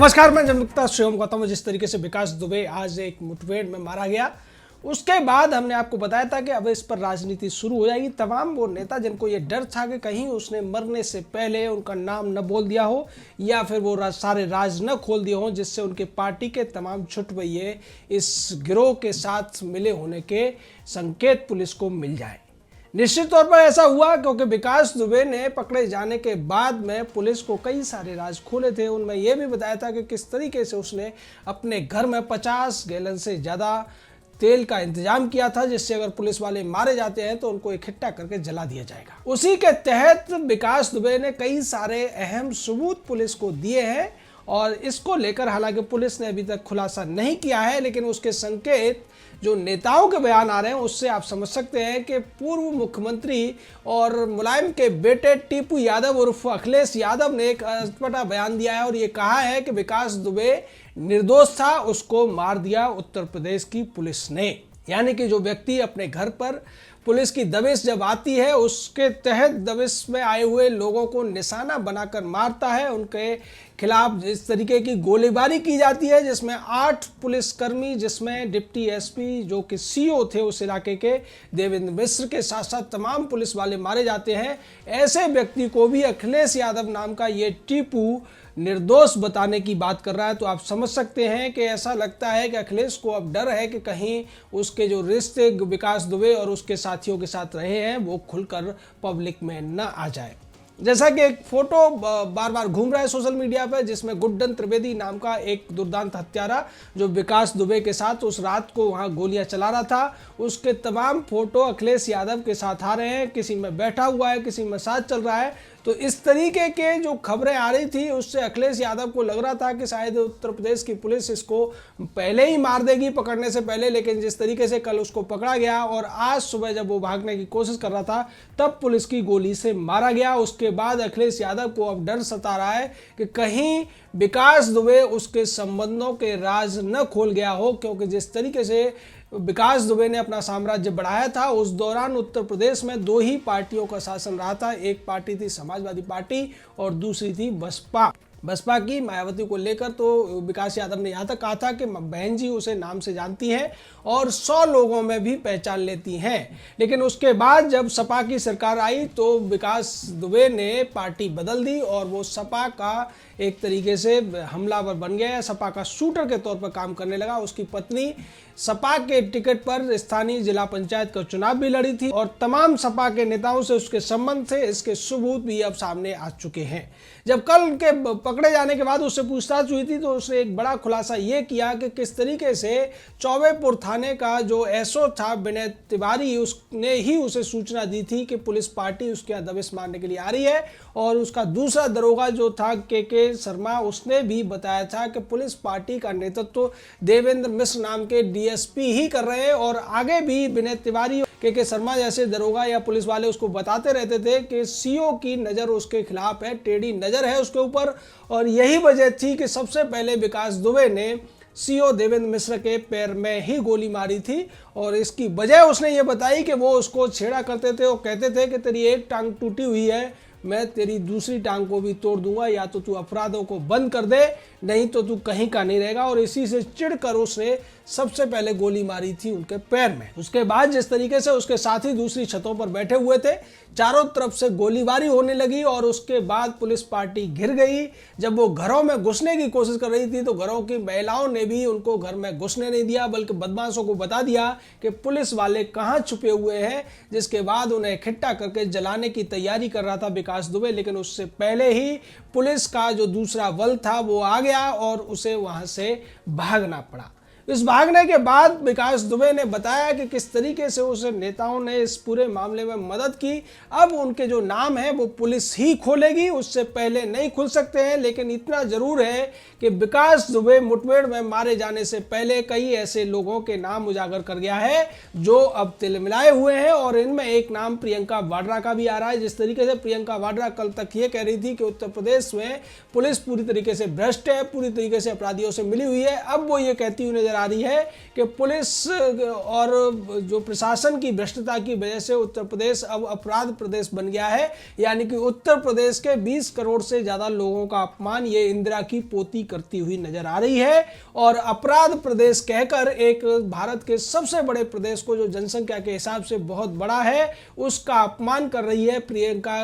नमस्कार, मैं जनमुक्ता शिवम गौतम। जिस तरीके से विकास दुबे आज एक मुठभेड़ में मारा गया, उसके बाद हमने आपको बताया था कि अब इस पर राजनीति शुरू हो जाएगी। तमाम वो नेता जिनको ये डर था कि कहीं उसने मरने से पहले उनका नाम न बोल दिया हो या फिर वो सारे राज न खोल दिए हों, जिससे उनके पार्टी के तमाम छुटभइये इस गिरोह के साथ मिले होने के संकेत पुलिस को मिल जाए। निश्चित तौर पर ऐसा हुआ क्योंकि विकास दुबे ने पकड़े जाने के बाद में पुलिस को कई सारे राज खोले थे। उनमें यह भी बताया था कि किस तरीके से उसने अपने घर में 50 गैलन से ज़्यादा तेल का इंतजाम किया था, जिससे अगर पुलिस वाले मारे जाते हैं तो उनको इकट्ठा करके जला दिया जाएगा। उसी के तहत विकास दुबे ने कई सारे अहम सबूत पुलिस को दिए हैं और इसको लेकर हालांकि पुलिस ने अभी तक खुलासा नहीं किया है, लेकिन उसके संकेत जो नेताओं के बयान आ रहे हैं उससे आप समझ सकते हैं कि पूर्व मुख्यमंत्री और मुलायम के बेटे टीपू यादव उर्फ अखिलेश यादव ने एक अटपटा बयान दिया है और ये कहा है कि विकास दुबे निर्दोष था, उसको मार दिया उत्तर प्रदेश की पुलिस ने। यानी कि जो व्यक्ति अपने घर पर पुलिस की दबिश जब आती है, उसके तहत दबिश में आए हुए लोगों को निशाना बनाकर मारता है, उनके खिलाफ जिस तरीके की गोलीबारी की जाती है, जिसमें 8 पुलिसकर्मी, जिसमें डिप्टी एसपी जो कि सीओ थे उस इलाके के देवेंद्र मिश्र के साथ साथ तमाम पुलिस वाले मारे जाते हैं। ऐसे व्यक्ति को भी अखिलेश यादव नाम का ये टीपू निर्दोष बताने की बात कर रहा है। तो आप समझ सकते हैं कि ऐसा लगता है कि अखिलेश को अब डर है कि कहीं उसके जो रिश्ते विकास दुबे और उसके साथियों के साथ रहे हैं वो खुलकर पब्लिक में न आ जाए। जैसा कि एक फोटो बार बार घूम रहा है सोशल मीडिया पर, जिसमें गुड्डन त्रिवेदी नाम का एक दुर्दांत हत्यारा जो विकास दुबे के साथ उस रात को वहां गोलियां चला रहा था, उसके तमाम फोटो अखिलेश यादव के साथ आ रहे हैं। किसी में बैठा हुआ है, किसी में साथ चल रहा है। तो इस तरीके के जो खबरें आ रही थी उससे अखिलेश यादव को लग रहा था कि शायद उत्तर प्रदेश की पुलिस इसको पहले ही मार देगी पकड़ने से पहले, लेकिन जिस तरीके से कल उसको पकड़ा गया और आज सुबह जब वो भागने की कोशिश कर रहा था तब पुलिस की गोली से मारा गया। उसके बाद अखिलेश यादव को अब डर सता रहा है कि कहीं विकास दुबे उसके संबंधों के राज न खोल गया हो, क्योंकि जिस तरीके से विकास दुबे ने अपना साम्राज्य बढ़ाया था उस दौरान उत्तर प्रदेश में 2 ही पार्टियों का शासन रहा था। एक पार्टी थी समाजवादी पार्टी और दूसरी थी बसपा की मायावती को लेकर तो विकास यादव ने यहाँ तक कहा था कि बहन जी उसे नाम से जानती हैं और 100 लोगों में भी पहचान लेती हैं। लेकिन उसके बाद जब सपा की सरकार आई तो विकास दुबे ने पार्टी बदल दी और वो सपा का एक तरीके से हमलावर बन गया, सपा का शूटर के तौर पर काम करने लगा। उसकी पत्नी सपा के टिकट पर स्थानीय जिला पंचायत का चुनाव भी लड़ी थी और तमाम सपा के नेताओं से उसके संबंध थे, इसके सबूत भी अब सामने आ चुके हैं। जब कल के पकड़े जाने के बाद उससे पूछताछ हुई थी तो उसने एक बड़ा खुलासा ये किया कि किस तरीके से चौबेपुर थाने का जो एसओ था विनय तिवारी, उसने ही उसे सूचना दी थी कि पुलिस पार्टी उसके यहाँ दबिश मारने के लिए आ रही है। और उसका दूसरा दरोगा जो था के शर्मा, उसने भी बताया था कि पुलिस पार्टी का नेतृत्व देवेंद्र मिश्र नाम के डीएसपी ही कर रहे हैं। और आगे भी विनय तिवारी के शर्मा जैसे दरोगा या पुलिस वाले उसको बताते रहते थे कि सीओ की नज़र उसके खिलाफ है, टेढ़ी नज़र है उसके ऊपर। और यही वजह थी कि सबसे पहले विकास दुबे ने सीओ देवेंद्र मिश्र के पैर में ही गोली मारी थी। और इसकी वजह उसने ये बताई कि वो उसको छेड़ा करते थे और कहते थे कि तेरी एक टांग टूटी हुई है, मैं तेरी दूसरी टांग को भी तोड़ दूंगा, या तो तू अपराधों को बंद कर दे नहीं तो तू कहीं का नहीं रहेगा। और इसी से चिढ़कर उसने सबसे पहले गोली मारी थी उनके पैर में। उसके बाद जिस तरीके से उसके साथी दूसरी छतों पर बैठे हुए थे, चारों तरफ से गोलीबारी होने लगी और उसके बाद पुलिस पार्टी घिर गई। जब वो घरों में घुसने की कोशिश कर रही थी तो घरों की महिलाओं ने भी उनको घर में घुसने नहीं दिया, बल्कि बदमाशों को बता दिया कि पुलिस वाले कहाँ छुपे हुए हैं, जिसके बाद उन्हें इकट्ठा करके जलाने की तैयारी कर रहा था विकास दुबे। लेकिन उससे पहले ही पुलिस का जो दूसरा बल था वो आ गया और उसे वहां से भागना पड़ा। इस भागने के बाद विकास दुबे ने बताया कि किस तरीके से उस नेताओं ने इस पूरे मामले में मदद की। अब उनके जो नाम है वो पुलिस ही खोलेगी, उससे पहले नहीं खुल सकते हैं। लेकिन इतना जरूर है कि विकास दुबे मुठभेड़ में मारे जाने से पहले कई ऐसे लोगों के नाम उजागर कर गया है जो अब तिलमिलाए हुए हैं और इनमें एक नाम प्रियंका वाड्रा का भी आ रहा है। जिस तरीके से प्रियंका वाड्रा कल तक ये कह रही थी कि उत्तर प्रदेश में पुलिस पूरी तरीके से भ्रष्ट है, पूरी तरीके से अपराधियों से मिली हुई है, अब वो ये कहती हुई नजर आ रही है कि पुलिस और जो प्रशासन की भ्रष्टता की वजह से उत्तर प्रदेश अब अपराध प्रदेश बन गया है। यानी कि उत्तर प्रदेश के 20 करोड़ से ज़्यादा लोगों का अपमान ये इंदिरा की पोती करती हुई नजर आ रही है और अपराध प्रदेश कहकर एक भारत के सबसे बड़े प्रदेश को, जो जनसंख्या के हिसाब से बहुत बड़ा है, उसका अपमान कर रही है प्रियंका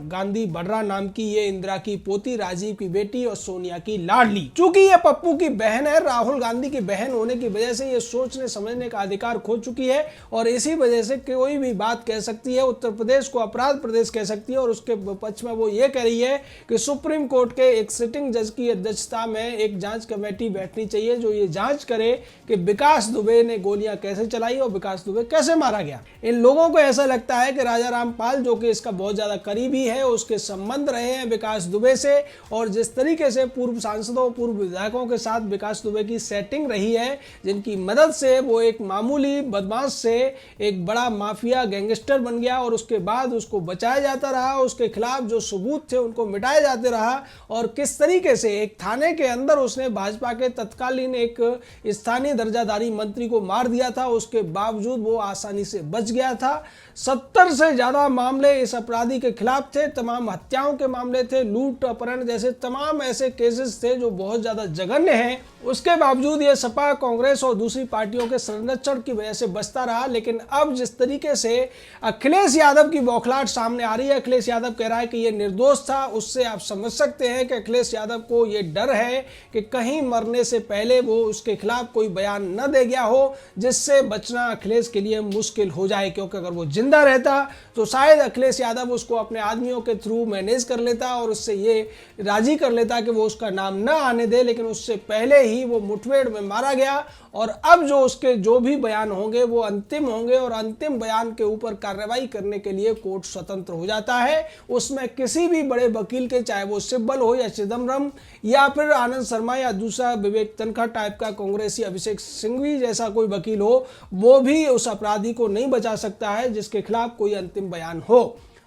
गांधी वड्रा नाम की ये इंदिरा की पोती, राजीव की बेटी और सोनिया की लाडली। चूंकि ये पप्पू की बहन है, राहुल गांधी की बहन होने की वजह से ये सोचने समझने का अधिकार खो चुकी है और इसी वजह से कोई भी बात कह सकती है, उत्तर प्रदेश को अपराध प्रदेश कह सकती है। और उसके पक्ष में वो ये कह रही है कि सुप्रीम कोर्ट के एक सिटिंग जज की अध्यक्षता में एक जांच कमेटी बैठनी चाहिए जो ये जांच करे कि विकास दुबे ने गोलियां कैसे चलाई और विकास दुबे कैसे मारा गया। इन लोगों को ऐसा लगता है कि राजा रामपाल, जो कि इसका बहुत ज्यादा करीबी है, उसके संबंध रहे हैं विकास दुबे से और जिस तरीके से पूर्व सांसदों, पूर्व विधायकों के साथ विकास दुबे की सेटिंग रही है, जिनकी मदद से वो एक मामूली बदमाश से एक बड़ा माफिया गैंगस्टर बन गया और उसके बाद उसको बचाया जाता रहा, उसके खिलाफ जो सबूत थे उनको मिटाया जाते रहा और किस तरीके से एक थाने के अंदर उसने भाजपा के तत्कालीन एक स्थानीय दर्जाधारी मंत्री को मार दिया था, उसके बावजूद वो आसानी से बच गया था। 70 से ज्यादा मामले इस अपराधी के खिलाफ थे, तमाम हत्याओं के मामले थे, लूट अपहरण जैसे तमाम ऐसे केसेस थे जो बहुत ज्यादा जघन्य हैं। उसके बावजूद ये सपा, कांग्रेस और दूसरी पार्टियों के संरक्षण की वजह से बचता रहा। लेकिन अब जिस तरीके से अखिलेश यादव की बौखलाहट सामने आ रही है, अखिलेश यादव कह रहा है कि ये निर्दोष था, उससे आप समझ सकते हैं कि अखिलेश यादव को ये डर है कि कहीं मरने से पहले वो उसके खिलाफ कोई बयान न दे गया हो जिससे बचना अखिलेश के लिए मुश्किल हो जाए। क्योंकि अगर वो जिंदा रहता तो शायद अखिलेश यादव उसको अपने आदमियों के थ्रू मैनेज कर लेता और उससे ये राजी कर लेता कि वो उसका नाम न आने दे, लेकिन उससे पहले ही वो मुठभेड़ में मारा गया और अब जो उसके जो भी बयान होंगे वो अंतिम होंगे और अंतिम बयान के ऊपर कार्रवाई करने के लिए कोर्ट स्वतंत्र हो जाता है। उसमें किसी भी बड़े वकील के, चाहे वो सिब्बल हो या चिदम्बरम या फिर आनंद शर्मा या दूसरा विवेक तनखा टाइप का कांग्रेसी अभिषेक सिंघवी जैसा कोई वकील हो, वो भी उस अपराधी को नहीं बचा सकता है जिसके खिलाफ कोई अंतिम बयान हो।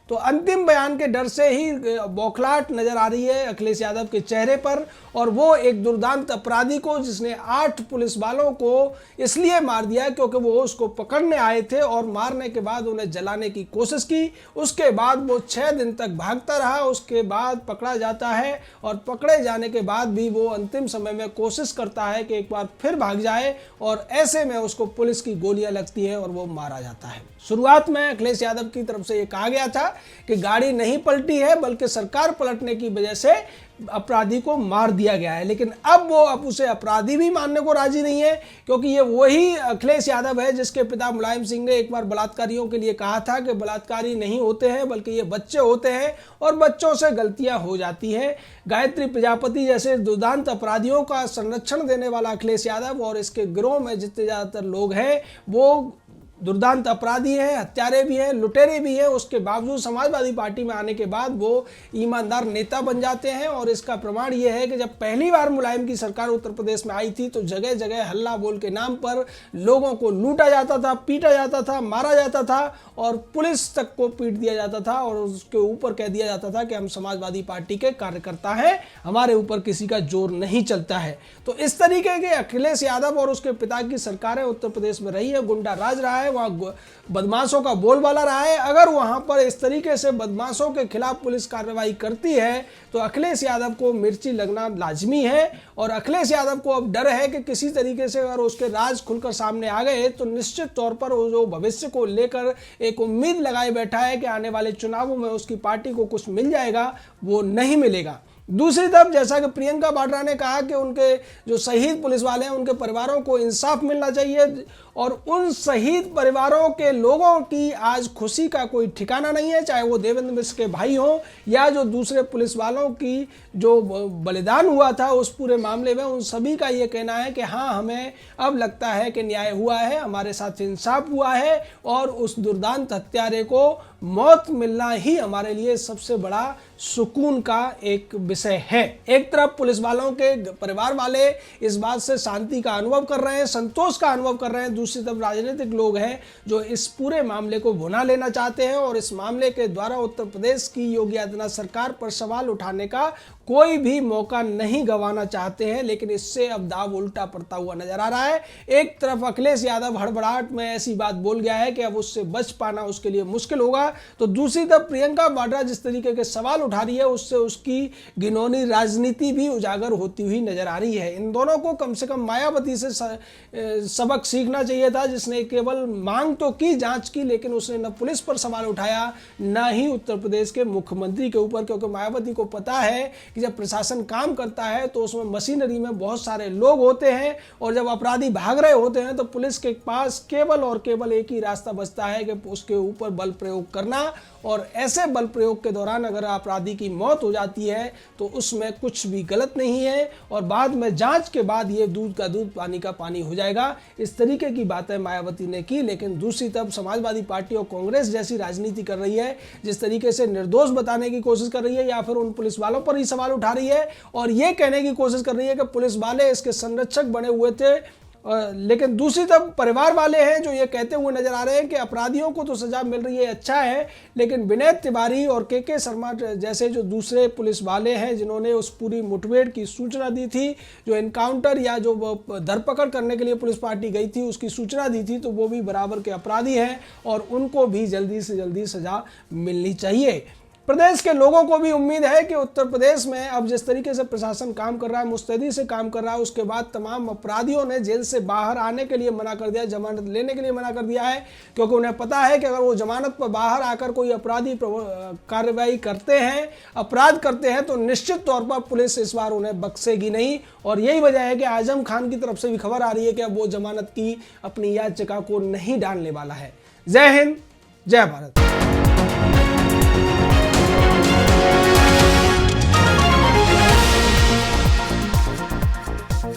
तो अंतिम बयान के डर से ही बौखलाहट नजर आ रही है अखिलेश यादव के चेहरे पर और वो एक दुर्दांत अपराधी को, जिसने 8 पुलिस वालों को इसलिए मार दिया क्योंकि वो उसको पकड़ने आए थे और मारने के बाद उन्हें जलाने की कोशिश की। उसके बाद वो 6 दिन तक भागता रहा, उसके बाद पकड़ा जाता है और पकड़े जाने के बाद भी वो अंतिम समय में कोशिश करता है कि एक बार फिर भाग जाए और ऐसे में उसको पुलिस की गोलियां लगती है और वो मारा जाता है। शुरुआत में अखिलेश यादव की तरफ से ये कहा गया था कि गाड़ी नहीं पलटी है बल्कि सरकार पलटने की वजह से अपराधी को मार दिया गया है, लेकिन अब उसे अपराधी भी मानने को राजी नहीं है क्योंकि ये वही अखिलेश यादव है जिसके पिता मुलायम सिंह ने एक बार बलात्कारियों के लिए कहा था कि बलात्कारी नहीं होते हैं बल्कि ये बच्चे होते हैं और बच्चों से गलतियां हो जाती हैं। गायत्री प्रजापति जैसे दुर्दांत अपराधियों का संरक्षण देने वाला अखिलेश यादव और इसके गिरोह में जितने ज़्यादातर लोग हैं वो दुर्दांत अपराधी है, हत्यारे भी हैं, लुटेरे भी हैं। उसके बावजूद समाजवादी पार्टी में आने के बाद वो ईमानदार नेता बन जाते हैं और इसका प्रमाण ये है कि जब पहली बार मुलायम की सरकार उत्तर प्रदेश में आई थी तो जगह जगह हल्ला बोल के नाम पर लोगों को लूटा जाता था, पीटा जाता था, मारा जाता था और पुलिस तक को पीट दिया जाता था और उसके ऊपर कह दिया जाता था कि हम समाजवादी पार्टी के कार्यकर्ता हैं, हमारे ऊपर किसी का जोर नहीं चलता है। तो इस तरीके के अखिलेश यादव और उसके पिता की सरकारें उत्तर प्रदेश में रही है, गुंडा राज रहा है, वहाँ बदमाशों का बोलबाला रहा है। अगर वहां पर इस तरीके से बदमाशों के खिलाफ पुलिस कार्रवाई करती है तो अखिलेश यादव को मिर्ची लगना लाजमी है और अखिलेश यादव को अब डर है कि किसी तरीके से अगर उसके राज खुलकर सामने आ गए तो निश्चित तौर पर वो जो भविष्य को लेकर एक उम्मीद लगाए बैठा है कि आने वाले चुनावों में उसकी पार्टी को कुछ मिल जाएगा, वो नहीं मिलेगा। दूसरी तरफ जैसा कि प्रियंका वाड्रा ने कहा कि उनके जो शहीद पुलिस वाले हैं उनके परिवारों को इंसाफ मिलना चाहिए और उन शहीद परिवारों के लोगों की आज खुशी का कोई ठिकाना नहीं है, चाहे वो देवेंद्र मिश्र के भाई हों या जो दूसरे पुलिस वालों की जो बलिदान हुआ था उस पूरे मामले में, उन सभी का ये कहना है कि हाँ, हमें अब लगता है कि न्याय हुआ है, हमारे साथ इंसाफ हुआ है और उस दुर्दांत हत्यारे को मौत मिलना ही हमारे लिए सबसे बड़ा सुकून का एक विषय है। एक तरफ पुलिस वालों के परिवार वाले इस बात से शांति का अनुभव कर रहे हैं, संतोष का अनुभव कर रहे हैं, दूसरी तरफ राजनीतिक लोग हैं जो इस पूरे मामले को भुना लेना चाहते हैं और इस मामले के द्वारा उत्तर प्रदेश की योगी आदित्यनाथ सरकार पर सवाल उठाने का कोई भी मौका नहीं गंवाना चाहते हैं। लेकिन इससे अब दाव उल्टा पड़ता हुआ नजर आ रहा है। एक तरफ अखिलेश यादव हड़बड़ाहट में ऐसी बात बोल गया है कि अब उससे बच पाना उसके लिए मुश्किल होगा, तो दूसरी तरफ प्रियंका वाड्रा जिस तरीके के सवाल उठा रही है उससे उसकी घिनौनी राजनीति भी उजागर होती हुई नजर आ रही है। इन दोनों को कम से कम मायावती से सबक सीखना चाहिए था, जिसने केवल मांग तो की, जांच की, लेकिन उसने न पुलिस पर सवाल उठाया न ही उत्तर प्रदेश के मुख्यमंत्री के ऊपर, क्योंकि मायावती को पता है कि जब प्रशासन काम करता है तो उसमें मशीनरी में बहुत सारे लोग होते हैं और जब अपराधी भाग रहे होते हैं तो पुलिस के पास केवल और केवल एक ही रास्ता बचता है कि उसके ऊपर बल प्रयोग करना, और ऐसे बल प्रयोग के दौरान अगर अपराधी की मौत हो जाती है तो उसमें कुछ भी गलत नहीं है और बाद में जांच के बाद ये दूध का दूध पानी का पानी हो जाएगा। इस तरीके की बातें मायावती ने की। लेकिन दूसरी तरफ समाजवादी पार्टी और कांग्रेस जैसी राजनीति कर रही है, जिस तरीके से निर्दोष बताने की कोशिश कर रही है या फिर उन पुलिस वालों पर ही सवाल उठा रही है और ये कहने की कोशिश कर रही है कि पुलिस वाले इसके संरक्षक बने हुए थे, लेकिन दूसरी तरफ परिवार वाले हैं जो ये कहते हुए नजर आ रहे हैं कि अपराधियों को तो सजा मिल रही है, अच्छा है, लेकिन विनय तिवारी और के शर्मा जैसे जो दूसरे पुलिस वाले हैं जिन्होंने उस पूरी मुठभेड़ की सूचना दी थी, जो एनकाउंटर या जो धरपकड़ करने के लिए पुलिस पार्टी गई थी उसकी सूचना दी थी, तो वो भी बराबर के अपराधी हैं और उनको भी जल्दी से जल्दी सजा मिलनी चाहिए। प्रदेश के लोगों को भी उम्मीद है कि उत्तर प्रदेश में अब जिस तरीके से प्रशासन काम कर रहा है, मुस्तैदी से काम कर रहा है, उसके बाद तमाम अपराधियों ने जेल से बाहर आने के लिए मना कर दिया, जमानत लेने के लिए मना कर दिया है, क्योंकि उन्हें पता है कि अगर वो जमानत पर बाहर आकर कोई अपराधी कार्रवाई करते हैं, अपराध करते हैं, तो निश्चित तौर पर पुलिस इस बार उन्हें बख्शेगी नहीं। और यही वजह है कि आजम खान की तरफ से भी खबर आ रही है कि अब वो जमानत की अपनी याचिका को नहीं डालने वाला है। जय हिंद, जय भारत।